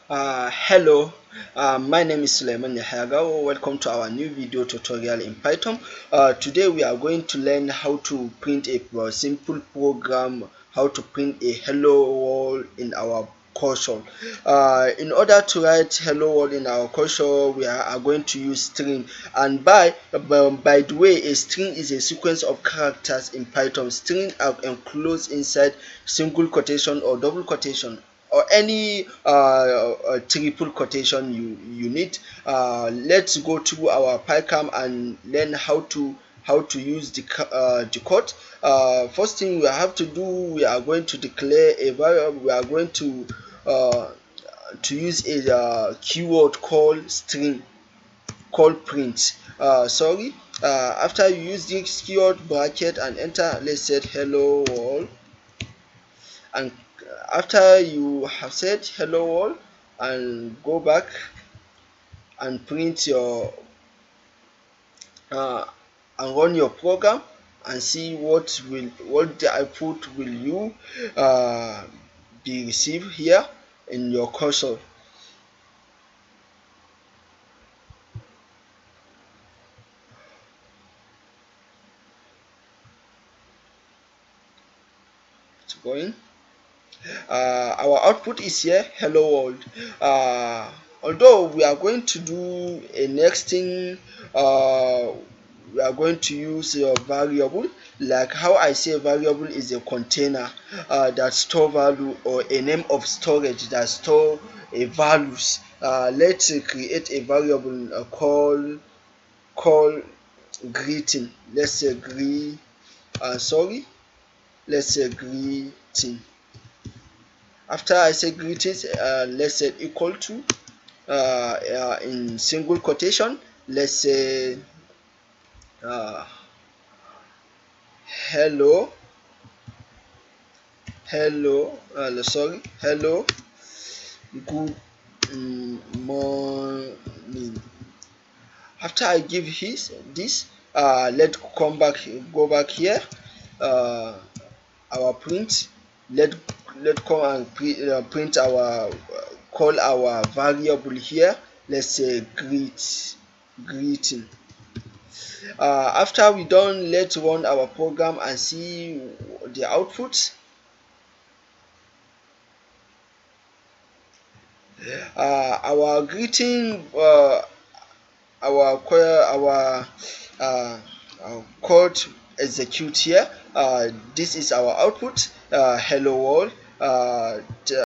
Hello, my name is Suleiman Yahaga. Welcome to our new video tutorial in Python. Today we are going to learn how to print a simple program, how to print a hello world in our console. In order to write hello world in our console, we are going to use string. And by the way, a string is a sequence of characters in Python. String are enclosed inside single quotation or double quotation or any triple quotation you need. Let's go to our PyCharm and learn how to use the code. First thing we have to do, we are going to declare a variable. We are going to use a keyword called string called print. After you use this keyword bracket and enter, let's set hello world. And after you have said hello world and go back and print your uh, and run your program and see what the output will you be received here in your console. It's going. Our output is here, hello world. Although we are going to do a next thing, we are going to use a variable. Like how I say variable is a container that store value, or a name of storage that store a values. Let's create a variable call greeting. Let's say let's say greeting. After I say greetings, let's say equal to in single quotation, let's say uh, hello hello good morning. After I give this, let's go back here, uh, our print. Let come and print our call our variable here. Let's say greeting. After we done, let's run our program and see the output. Our greeting, our code execute here. This is our output, hello world.